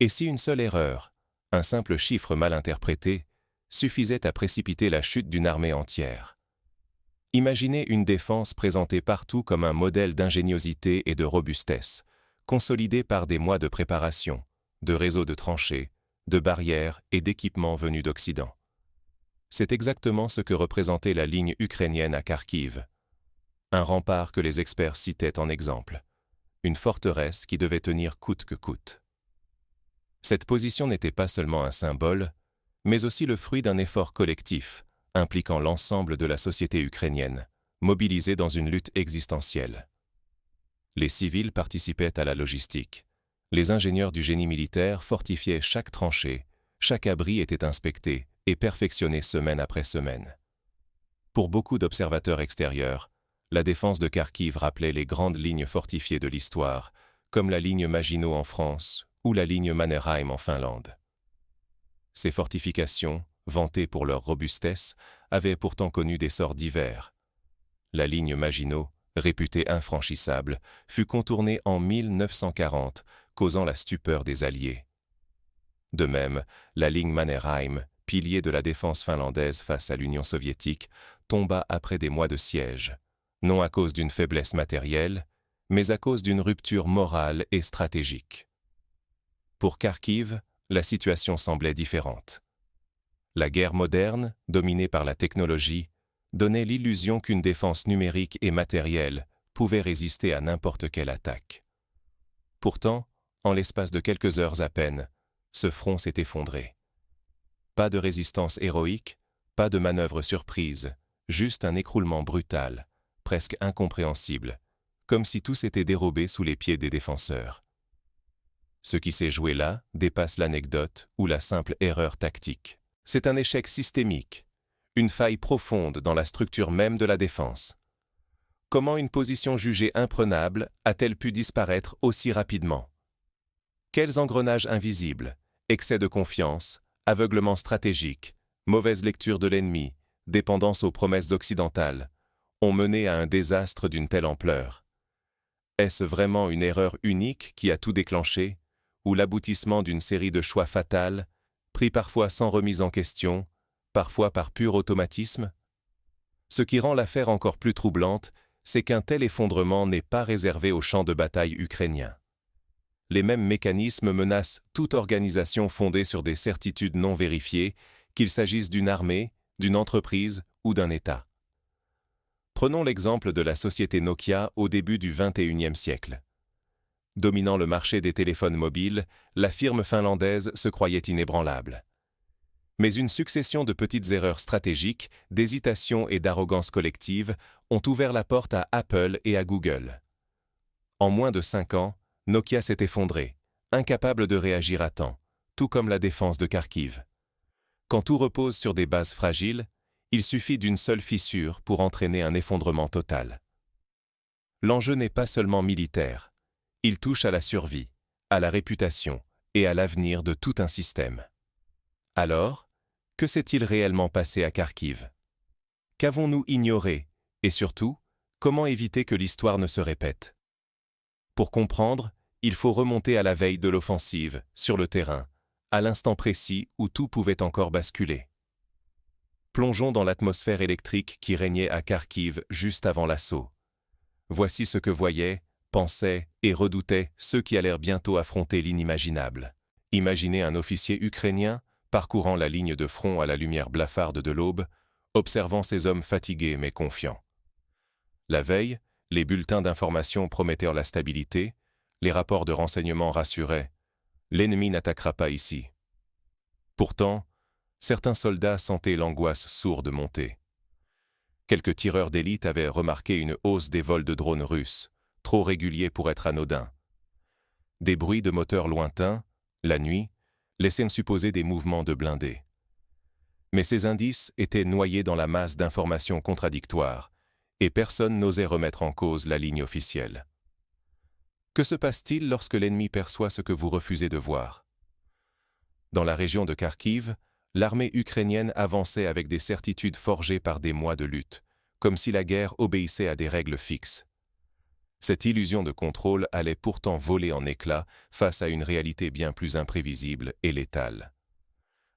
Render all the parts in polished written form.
Et si une seule erreur, un simple chiffre mal interprété, suffisait à précipiter la chute d'une armée entière? Imaginez une défense présentée partout comme un modèle d'ingéniosité et de robustesse, consolidée par des mois de préparation, de réseaux de tranchées, de barrières et d'équipements venus d'Occident. C'est exactement ce que représentait la ligne ukrainienne à Kharkiv. Un rempart que les experts citaient en exemple. Une forteresse qui devait tenir coûte que coûte. Cette position n'était pas seulement un symbole, mais aussi le fruit d'un effort collectif, impliquant l'ensemble de la société ukrainienne, mobilisée dans une lutte existentielle. Les civils participaient à la logistique. Les ingénieurs du génie militaire fortifiaient chaque tranchée, chaque abri était inspecté et perfectionné semaine après semaine. Pour beaucoup d'observateurs extérieurs, la défense de Kharkiv rappelait les grandes lignes fortifiées de l'histoire, comme la ligne Maginot en France ou la ligne Mannerheim en Finlande. Ces fortifications, vantées pour leur robustesse, avaient pourtant connu des sorts divers. La ligne Maginot, réputée infranchissable, fut contournée en 1940, causant la stupeur des Alliés. De même, la ligne Mannerheim, pilier de la défense finlandaise face à l'Union soviétique, tomba après des mois de siège, non à cause d'une faiblesse matérielle, mais à cause d'une rupture morale et stratégique. Pour Kharkiv, la situation semblait différente. La guerre moderne, dominée par la technologie, donnait l'illusion qu'une défense numérique et matérielle pouvait résister à n'importe quelle attaque. Pourtant, en l'espace de quelques heures à peine, ce front s'est effondré. Pas de résistance héroïque, pas de manœuvre surprise, juste un écroulement brutal, presque incompréhensible, comme si tout s'était dérobé sous les pieds des défenseurs. Ce qui s'est joué là dépasse l'anecdote ou la simple erreur tactique. C'est un échec systémique, une faille profonde dans la structure même de la défense. Comment une position jugée imprenable a-t-elle pu disparaître aussi rapidement? Quels engrenages invisibles, excès de confiance, aveuglement stratégique, mauvaise lecture de l'ennemi, dépendance aux promesses occidentales, ont mené à un désastre d'une telle ampleur? Est-ce vraiment une erreur unique qui a tout déclenché, ou l'aboutissement d'une série de choix fatals, pris parfois sans remise en question, parfois par pur automatisme? Ce qui rend l'affaire encore plus troublante, c'est qu'un tel effondrement n'est pas réservé au champ de bataille ukrainien. Les mêmes mécanismes menacent toute organisation fondée sur des certitudes non vérifiées, qu'il s'agisse d'une armée, d'une entreprise ou d'un État. Prenons l'exemple de la société Nokia au début du XXIe siècle. Dominant le marché des téléphones mobiles, la firme finlandaise se croyait inébranlable. Mais une succession de petites erreurs stratégiques, d'hésitation et d'arrogance collective ont ouvert la porte à Apple et à Google. En moins de 5 ans, Nokia s'est effondré, incapable de réagir à temps, tout comme la défense de Kharkiv. Quand tout repose sur des bases fragiles, il suffit d'une seule fissure pour entraîner un effondrement total. L'enjeu n'est pas seulement militaire, il touche à la survie, à la réputation et à l'avenir de tout un système. Alors, que s'est-il réellement passé à Kharkiv? Qu'avons-nous ignoré et surtout, comment éviter que l'histoire ne se répète? Pour comprendre, il faut remonter à la veille de l'offensive, sur le terrain, à l'instant précis où tout pouvait encore basculer. Plongeons dans l'atmosphère électrique qui régnait à Kharkiv juste avant l'assaut. Voici ce que voyaient, pensaient et redoutaient ceux qui allèrent bientôt affronter l'inimaginable. Imaginez un officier ukrainien parcourant la ligne de front à la lumière blafarde de l'aube, observant ces hommes fatigués mais confiants. La veille, les bulletins d'information promettaient la stabilité, les rapports de renseignement rassuraient « L'ennemi n'attaquera pas ici ». Pourtant, certains soldats sentaient l'angoisse sourde monter. Quelques tireurs d'élite avaient remarqué une hausse des vols de drones russes, trop réguliers pour être anodins. Des bruits de moteurs lointains, la nuit, laissaient supposer des mouvements de blindés. Mais ces indices étaient noyés dans la masse d'informations contradictoires, et personne n'osait remettre en cause la ligne officielle. Que se passe-t-il lorsque l'ennemi perçoit ce que vous refusez de voir? Dans la région de Kharkiv, l'armée ukrainienne avançait avec des certitudes forgées par des mois de lutte, comme si la guerre obéissait à des règles fixes. Cette illusion de contrôle allait pourtant voler en éclats face à une réalité bien plus imprévisible et létale.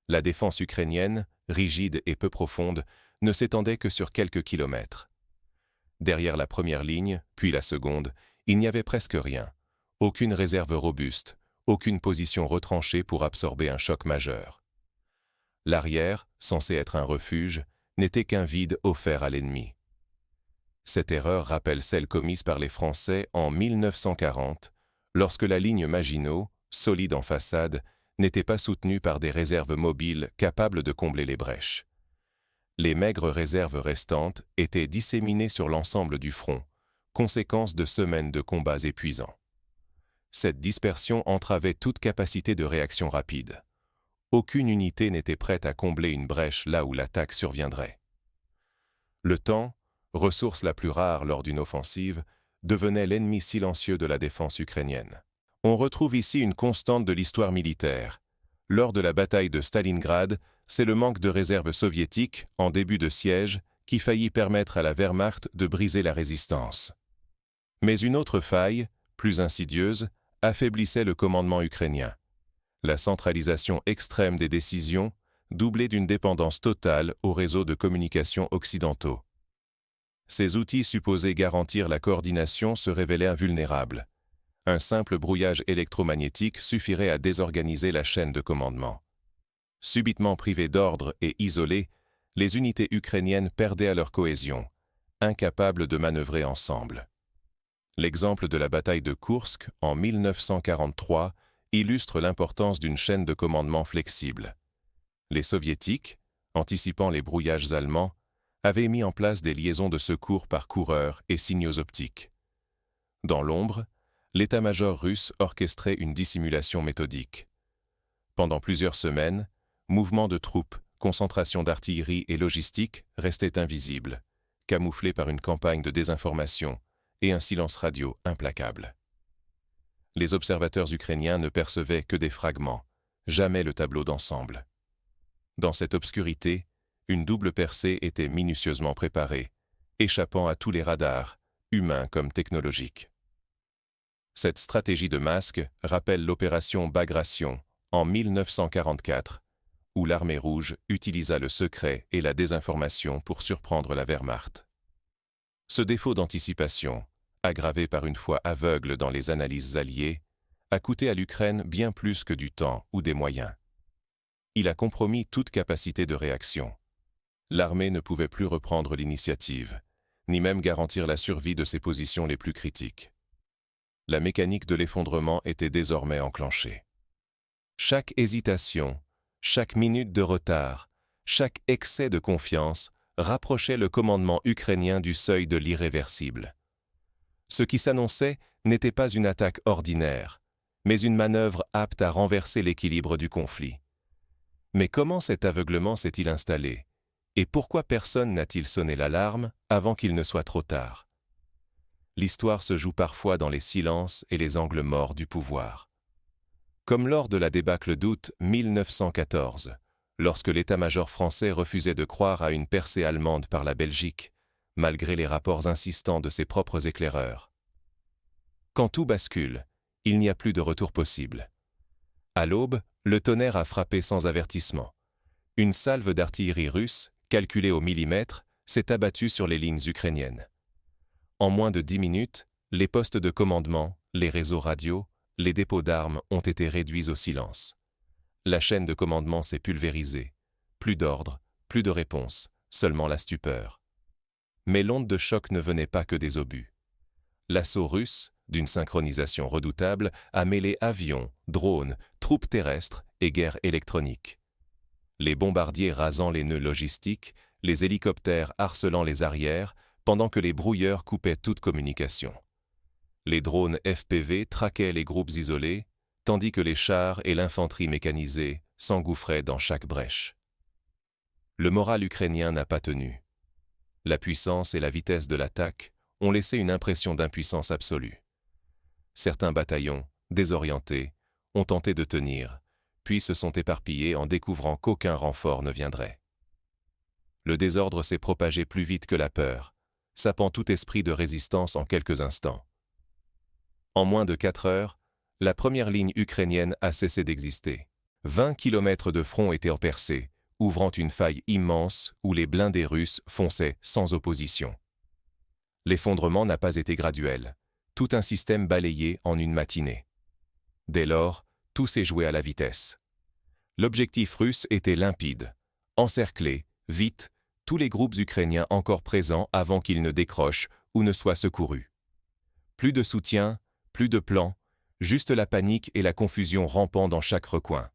La défense ukrainienne, rigide et peu profonde, ne s'étendait que sur quelques kilomètres. Derrière la première ligne, puis la seconde, il n'y avait presque rien. Aucune réserve robuste, aucune position retranchée pour absorber un choc majeur. L'arrière, censé être un refuge, n'était qu'un vide offert à l'ennemi. Cette erreur rappelle celle commise par les Français en 1940, lorsque la ligne Maginot, solide en façade, n'était pas soutenue par des réserves mobiles capables de combler les brèches. Les maigres réserves restantes étaient disséminées sur l'ensemble du front, conséquence de semaines de combats épuisants. Cette dispersion entravait toute capacité de réaction rapide. Aucune unité n'était prête à combler une brèche là où l'attaque surviendrait. Le temps, ressource la plus rare lors d'une offensive, devenait l'ennemi silencieux de la défense ukrainienne. On retrouve ici une constante de l'histoire militaire. Lors de la bataille de Stalingrad, c'est le manque de réserves soviétiques, en début de siège, qui faillit permettre à la Wehrmacht de briser la résistance. Mais une autre faille, plus insidieuse, affaiblissait le commandement ukrainien. La centralisation extrême des décisions, doublée d'une dépendance totale aux réseaux de communication occidentaux. Ces outils supposés garantir la coordination se révélaient invulnérables. Un simple brouillage électromagnétique suffirait à désorganiser la chaîne de commandement. Subitement privées d'ordre et isolées, les unités ukrainiennes perdaient à leur cohésion, incapables de manœuvrer ensemble. L'exemple de la bataille de Koursk en 1943 illustre l'importance d'une chaîne de commandement flexible. Les Soviétiques, anticipant les brouillages allemands, avaient mis en place des liaisons de secours par coureurs et signaux optiques. Dans l'ombre, l'état-major russe orchestrait une dissimulation méthodique. Pendant plusieurs semaines, mouvements de troupes, concentration d'artillerie et logistique restaient invisibles, camouflés par une campagne de désinformation et un silence radio implacable. Les observateurs ukrainiens ne percevaient que des fragments, jamais le tableau d'ensemble. Dans cette obscurité, une double percée était minutieusement préparée, échappant à tous les radars, humains comme technologiques. Cette stratégie de masque rappelle l'opération Bagration en 1944, où l'armée rouge utilisa le secret et la désinformation pour surprendre la Wehrmacht. Ce défaut d'anticipation, aggravé par une foi aveugle dans les analyses alliées, a coûté à l'Ukraine bien plus que du temps ou des moyens. Il a compromis toute capacité de réaction. L'armée ne pouvait plus reprendre l'initiative, ni même garantir la survie de ses positions les plus critiques. La mécanique de l'effondrement était désormais enclenchée. Chaque hésitation, chaque minute de retard, chaque excès de confiance rapprochait le commandement ukrainien du seuil de l'irréversible. Ce qui s'annonçait n'était pas une attaque ordinaire, mais une manœuvre apte à renverser l'équilibre du conflit. Mais comment cet aveuglement s'est-il installé? Et pourquoi personne n'a-t-il sonné l'alarme avant qu'il ne soit trop tard? L'histoire se joue parfois dans les silences et les angles morts du pouvoir. Comme lors de la débâcle d'août 1914, lorsque l'état-major français refusait de croire à une percée allemande par la Belgique, malgré les rapports insistants de ses propres éclaireurs. Quand tout bascule, il n'y a plus de retour possible. À l'aube, le tonnerre a frappé sans avertissement. Une salve d'artillerie russe, calculée au millimètre, s'est abattue sur les lignes ukrainiennes. En moins de 10 minutes, les postes de commandement, les réseaux radio, les dépôts d'armes ont été réduits au silence. La chaîne de commandement s'est pulvérisée. Plus d'ordre, plus de réponse, seulement la stupeur. Mais l'onde de choc ne venait pas que des obus. L'assaut russe, d'une synchronisation redoutable, a mêlé avions, drones, troupes terrestres et guerre électronique. Les bombardiers rasant les nœuds logistiques, les hélicoptères harcelant les arrières, pendant que les brouilleurs coupaient toute communication. Les drones FPV traquaient les groupes isolés, tandis que les chars et l'infanterie mécanisée s'engouffraient dans chaque brèche. Le moral ukrainien n'a pas tenu. La puissance et la vitesse de l'attaque ont laissé une impression d'impuissance absolue. Certains bataillons, désorientés, ont tenté de tenir, puis se sont éparpillés en découvrant qu'aucun renfort ne viendrait. Le désordre s'est propagé plus vite que la peur, sapant tout esprit de résistance en quelques instants. En moins de 4 heures, la première ligne ukrainienne a cessé d'exister. 20 kilomètres de front étaient percés, ouvrant une faille immense où les blindés russes fonçaient sans opposition. L'effondrement n'a pas été graduel, tout un système balayé en une matinée. Dès lors, tout s'est joué à la vitesse. L'objectif russe était limpide, encercler, vite, tous les groupes ukrainiens encore présents avant qu'ils ne décrochent ou ne soient secourus. Plus de soutien, plus de plan, juste la panique et la confusion rampant dans chaque recoin.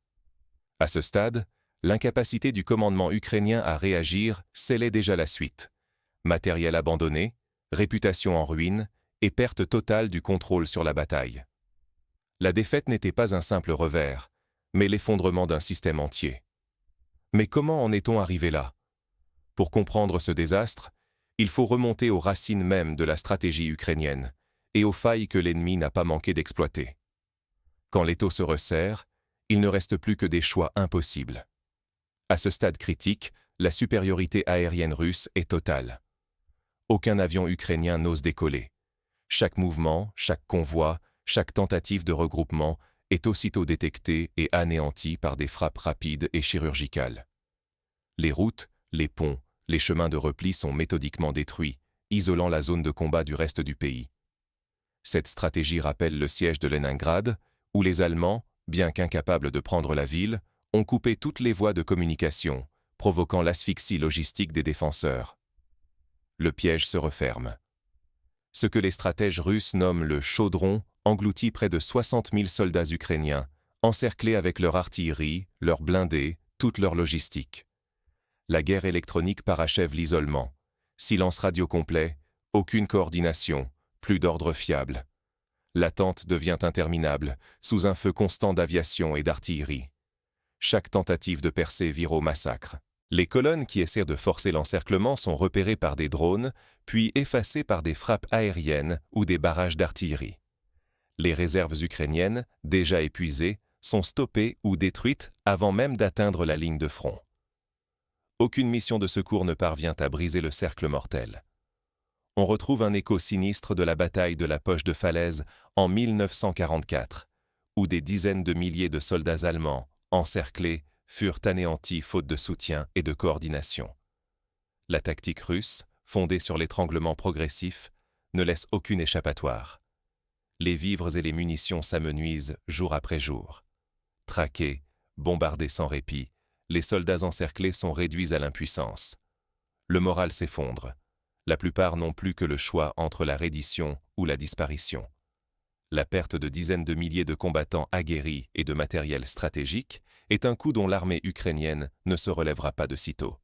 À ce stade, l'incapacité du commandement ukrainien à réagir scellait déjà la suite. Matériel abandonné, réputation en ruine et perte totale du contrôle sur la bataille. La défaite n'était pas un simple revers, mais l'effondrement d'un système entier. Mais comment en est-on arrivé là? Pour comprendre ce désastre, il faut remonter aux racines mêmes de la stratégie ukrainienne et aux failles que l'ennemi n'a pas manqué d'exploiter. Quand l'étau se resserre, il ne reste plus que des choix impossibles. À ce stade critique, la supériorité aérienne russe est totale. Aucun avion ukrainien n'ose décoller. Chaque mouvement, chaque convoi, chaque tentative de regroupement est aussitôt détecté et anéanti par des frappes rapides et chirurgicales. Les routes, les ponts, les chemins de repli sont méthodiquement détruits, isolant la zone de combat du reste du pays. Cette stratégie rappelle le siège de Leningrad, où les Allemands, bien qu'incapables de prendre la ville, ont coupé toutes les voies de communication, provoquant l'asphyxie logistique des défenseurs. Le piège se referme. Ce que les stratèges russes nomment le chaudron engloutit près de 60 000 soldats ukrainiens, encerclés avec leur artillerie, leurs blindés, toute leur logistique. La guerre électronique parachève l'isolement. Silence radio complet, aucune coordination, plus d'ordre fiable. L'attente devient interminable, sous un feu constant d'aviation et d'artillerie. Chaque tentative de percée vire au massacre. Les colonnes qui essaient de forcer l'encerclement sont repérées par des drones, puis effacées par des frappes aériennes ou des barrages d'artillerie. Les réserves ukrainiennes, déjà épuisées, sont stoppées ou détruites avant même d'atteindre la ligne de front. Aucune mission de secours ne parvient à briser le cercle mortel. On retrouve un écho sinistre de la bataille de la Poche de Falaise en 1944, où des dizaines de milliers de soldats allemands, encerclés, furent anéantis faute de soutien et de coordination. La tactique russe, fondée sur l'étranglement progressif, ne laisse aucune échappatoire. Les vivres et les munitions s'amenuisent jour après jour. Traqués, bombardés sans répit, les soldats encerclés sont réduits à l'impuissance. Le moral s'effondre. La plupart n'ont plus que le choix entre la reddition ou la disparition. La perte de dizaines de milliers de combattants aguerris et de matériel stratégique est un coup dont l'armée ukrainienne ne se relèvera pas de sitôt.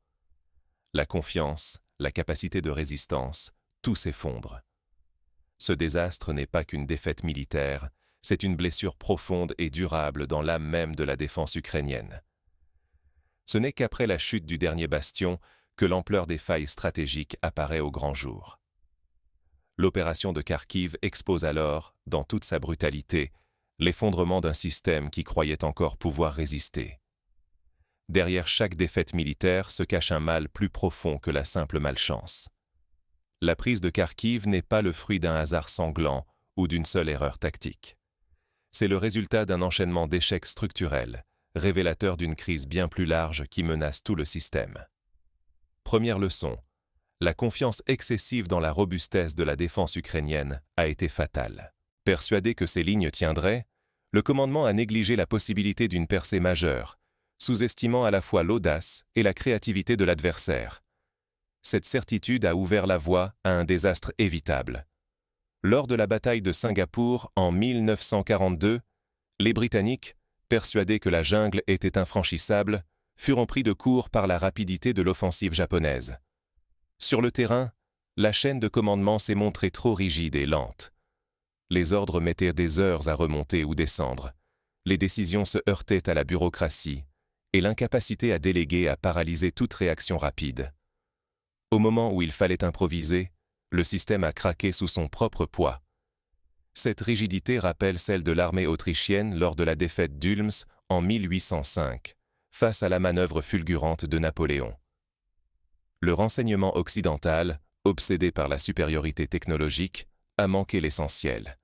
La confiance, la capacité de résistance, tout s'effondre. Ce désastre n'est pas qu'une défaite militaire, c'est une blessure profonde et durable dans l'âme même de la défense ukrainienne. Ce n'est qu'après la chute du dernier bastion que l'ampleur des failles stratégiques apparaît au grand jour. L'opération de Kharkiv expose alors, dans toute sa brutalité, l'effondrement d'un système qui croyait encore pouvoir résister. Derrière chaque défaite militaire se cache un mal plus profond que la simple malchance. La prise de Kharkiv n'est pas le fruit d'un hasard sanglant ou d'une seule erreur tactique. C'est le résultat d'un enchaînement d'échecs structurels, révélateur d'une crise bien plus large qui menace tout le système. Première leçon, la confiance excessive dans la robustesse de la défense ukrainienne a été fatale. Persuadé que ces lignes tiendraient, le commandement a négligé la possibilité d'une percée majeure, sous-estimant à la fois l'audace et la créativité de l'adversaire. Cette certitude a ouvert la voie à un désastre évitable. Lors de la bataille de Singapour en 1942, les Britanniques, persuadés que la jungle était infranchissable, furent pris de court par la rapidité de l'offensive japonaise. Sur le terrain, la chaîne de commandement s'est montrée trop rigide et lente. Les ordres mettaient des heures à remonter ou descendre. Les décisions se heurtaient à la bureaucratie et l'incapacité à déléguer a paralysé toute réaction rapide. Au moment où il fallait improviser, le système a craqué sous son propre poids. Cette rigidité rappelle celle de l'armée autrichienne lors de la défaite d'Ulms en 1805, face à la manœuvre fulgurante de Napoléon. Le renseignement occidental, obsédé par la supériorité technologique, a manqué l'essentiel.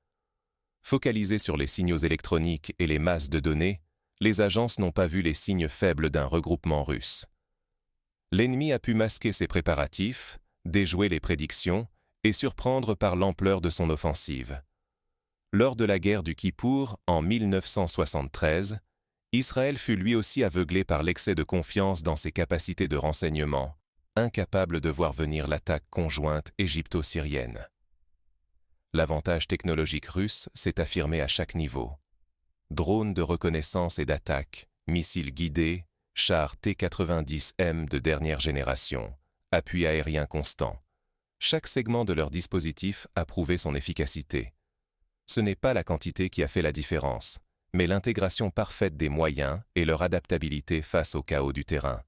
Focalisées sur les signaux électroniques et les masses de données, les agences n'ont pas vu les signes faibles d'un regroupement russe. L'ennemi a pu masquer ses préparatifs, déjouer les prédictions et surprendre par l'ampleur de son offensive. Lors de la guerre du Kippour, en 1973, Israël fut lui aussi aveuglé par l'excès de confiance dans ses capacités de renseignement, incapable de voir venir l'attaque conjointe égypto-syrienne. L'avantage technologique russe s'est affirmé à chaque niveau. Drones de reconnaissance et d'attaque, missiles guidés, chars T-90M de dernière génération, appui aérien constant. Chaque segment de leur dispositif a prouvé son efficacité. Ce n'est pas la quantité qui a fait la différence, mais l'intégration parfaite des moyens et leur adaptabilité face au chaos du terrain.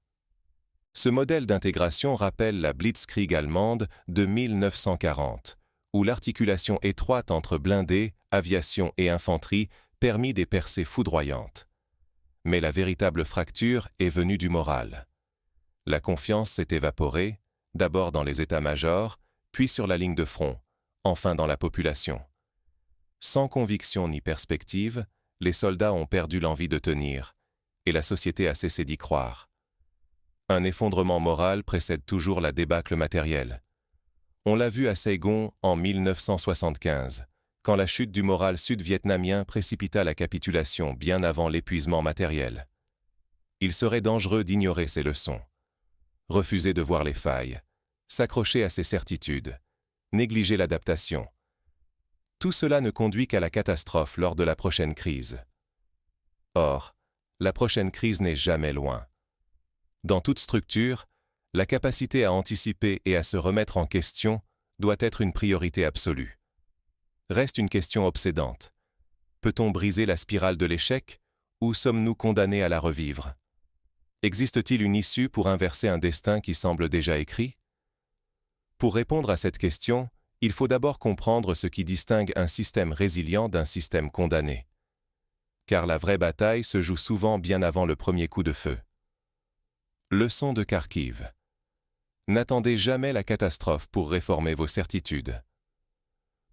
Ce modèle d'intégration rappelle la Blitzkrieg allemande de 1940, où l'articulation étroite entre blindés, aviation et infanterie permit des percées foudroyantes. Mais la véritable fracture est venue du moral. La confiance s'est évaporée, d'abord dans les états-majors, puis sur la ligne de front, enfin dans la population. Sans conviction ni perspective, les soldats ont perdu l'envie de tenir, et la société a cessé d'y croire. Un effondrement moral précède toujours la débâcle matérielle. On l'a vu à Saigon en 1975, quand la chute du moral sud-vietnamien précipita la capitulation bien avant l'épuisement matériel. Il serait dangereux d'ignorer ces leçons. Refuser de voir les failles, s'accrocher à ses certitudes, négliger l'adaptation. Tout cela ne conduit qu'à la catastrophe lors de la prochaine crise. Or, la prochaine crise n'est jamais loin. Dans toute structure, la capacité à anticiper et à se remettre en question doit être une priorité absolue. Reste une question obsédante. Peut-on briser la spirale de l'échec ou sommes-nous condamnés à la revivre? Existe-t-il une issue pour inverser un destin qui semble déjà écrit? Pour répondre à cette question, il faut d'abord comprendre ce qui distingue un système résilient d'un système condamné. Car la vraie bataille se joue souvent bien avant le premier coup de feu. Leçon de Kharkiv. N'attendez jamais la catastrophe pour réformer vos certitudes.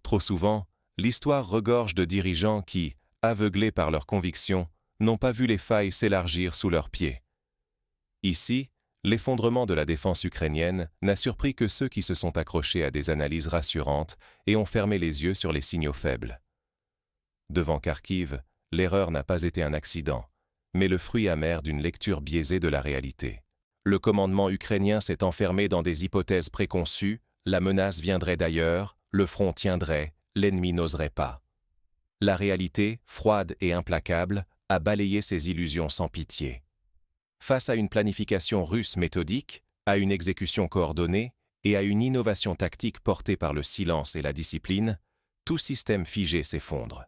Trop souvent, l'histoire regorge de dirigeants qui, aveuglés par leurs convictions, n'ont pas vu les failles s'élargir sous leurs pieds. Ici, l'effondrement de la défense ukrainienne n'a surpris que ceux qui se sont accrochés à des analyses rassurantes et ont fermé les yeux sur les signaux faibles. Devant Kharkiv, l'erreur n'a pas été un accident, mais le fruit amer d'une lecture biaisée de la réalité. Le commandement ukrainien s'est enfermé dans des hypothèses préconçues, la menace viendrait d'ailleurs, le front tiendrait, l'ennemi n'oserait pas. La réalité, froide et implacable, a balayé ces illusions sans pitié. Face à une planification russe méthodique, à une exécution coordonnée et à une innovation tactique portée par le silence et la discipline, tout système figé s'effondre.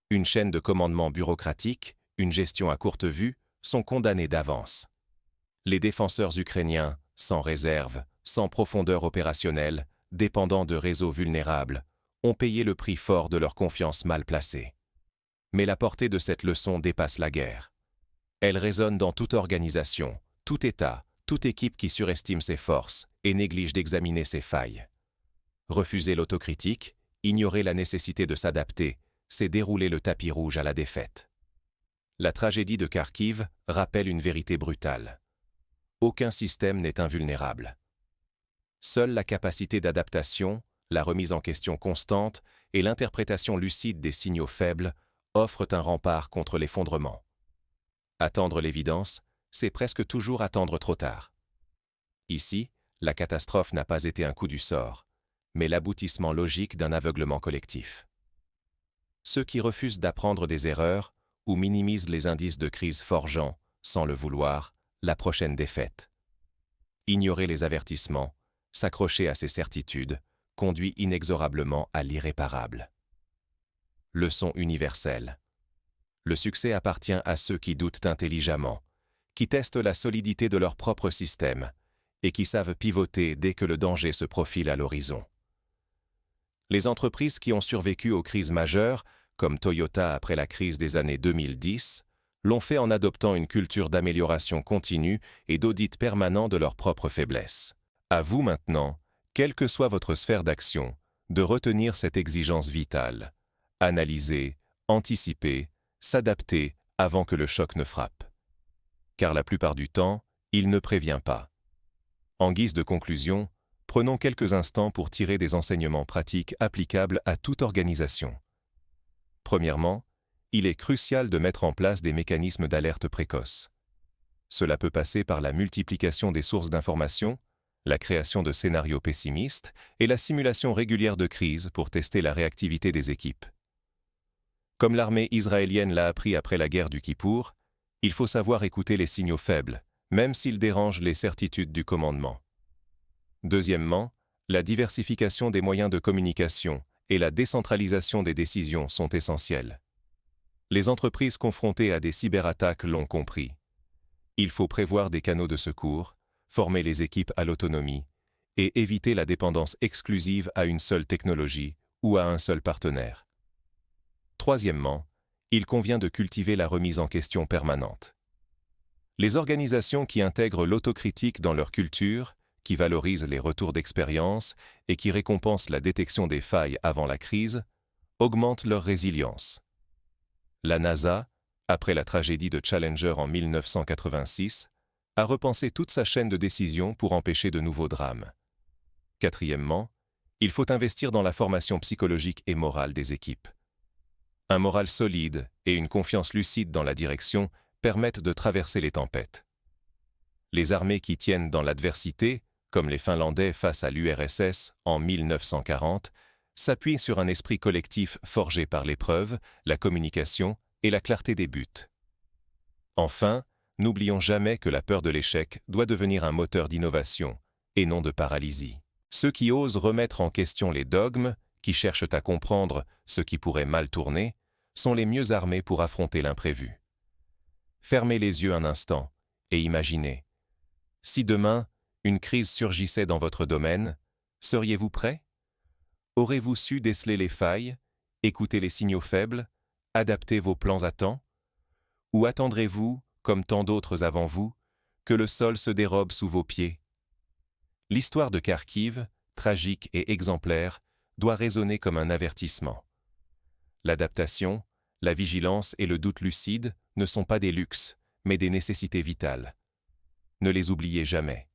Une chaîne de commandement bureaucratique, une gestion à courte vue, sont condamnés d'avance. Les défenseurs ukrainiens, sans réserve, sans profondeur opérationnelle, dépendant de réseaux vulnérables, ont payé le prix fort de leur confiance mal placée. Mais la portée de cette leçon dépasse la guerre. Elle résonne dans toute organisation, tout État, toute équipe qui surestime ses forces et néglige d'examiner ses failles. Refuser l'autocritique, ignorer la nécessité de s'adapter, c'est dérouler le tapis rouge à la défaite. La tragédie de Kharkiv rappelle une vérité brutale. Aucun système n'est invulnérable. Seule la capacité d'adaptation, la remise en question constante et l'interprétation lucide des signaux faibles offrent un rempart contre l'effondrement. Attendre l'évidence, c'est presque toujours attendre trop tard. Ici, la catastrophe n'a pas été un coup du sort, mais l'aboutissement logique d'un aveuglement collectif. Ceux qui refusent d'apprendre des erreurs ou minimisent les indices de crise forgeant, sans le vouloir, la prochaine défaite. Ignorer les avertissements, s'accrocher à ses certitudes, conduit inexorablement à l'irréparable. Leçon universelle. Le succès appartient à ceux qui doutent intelligemment, qui testent la solidité de leur propre système et qui savent pivoter dès que le danger se profile à l'horizon. Les entreprises qui ont survécu aux crises majeures, comme Toyota après la crise des années 2010, l'ont fait en adoptant une culture d'amélioration continue et d'audit permanent de leurs propres faiblesses. À vous maintenant, quelle que soit votre sphère d'action, de retenir cette exigence vitale. analyser, anticiper, s'adapter avant que le choc ne frappe. Car la plupart du temps, il ne prévient pas. En guise de conclusion, prenons quelques instants pour tirer des enseignements pratiques applicables à toute organisation. Premièrement, il est crucial de mettre en place des mécanismes d'alerte précoce. Cela peut passer par la multiplication des sources d'informations, la création de scénarios pessimistes et la simulation régulière de crises pour tester la réactivité des équipes. Comme l'armée israélienne l'a appris après la guerre du Kippour, il faut savoir écouter les signaux faibles, même s'ils dérangent les certitudes du commandement. Deuxièmement, la diversification des moyens de communication et la décentralisation des décisions sont essentielles. Les entreprises confrontées à des cyberattaques l'ont compris. Il faut prévoir des canaux de secours, former les équipes à l'autonomie et éviter la dépendance exclusive à une seule technologie ou à un seul partenaire. Troisièmement, il convient de cultiver la remise en question permanente. Les organisations qui intègrent l'autocritique dans leur culture, qui valorisent les retours d'expérience et qui récompensent la détection des failles avant la crise, augmentent leur résilience. La NASA, après la tragédie de Challenger en 1986, a repensé toute sa chaîne de décision pour empêcher de nouveaux drames. Quatrièmement, il faut investir dans la formation psychologique et morale des équipes. Un moral solide et une confiance lucide dans la direction permettent de traverser les tempêtes. Les armées qui tiennent dans l'adversité, comme les Finlandais face à l'URSS en 1940, s'appuient sur un esprit collectif forgé par l'épreuve, la communication et la clarté des buts. Enfin, n'oublions jamais que la peur de l'échec doit devenir un moteur d'innovation et non de paralysie. Ceux qui osent remettre en question les dogmes, qui cherchent à comprendre ce qui pourrait mal tourner, sont les mieux armés pour affronter l'imprévu. Fermez les yeux un instant et imaginez. Si demain, une crise surgissait dans votre domaine, seriez-vous prêt? Aurez-vous su déceler les failles, écouter les signaux faibles, adapter vos plans à temps? Ou attendrez-vous, comme tant d'autres avant vous, que le sol se dérobe sous vos pieds? L'histoire de Kharkiv, tragique et exemplaire, doit résonner comme un avertissement. L'adaptation, la vigilance et le doute lucide ne sont pas des luxes, mais des nécessités vitales. Ne les oubliez jamais.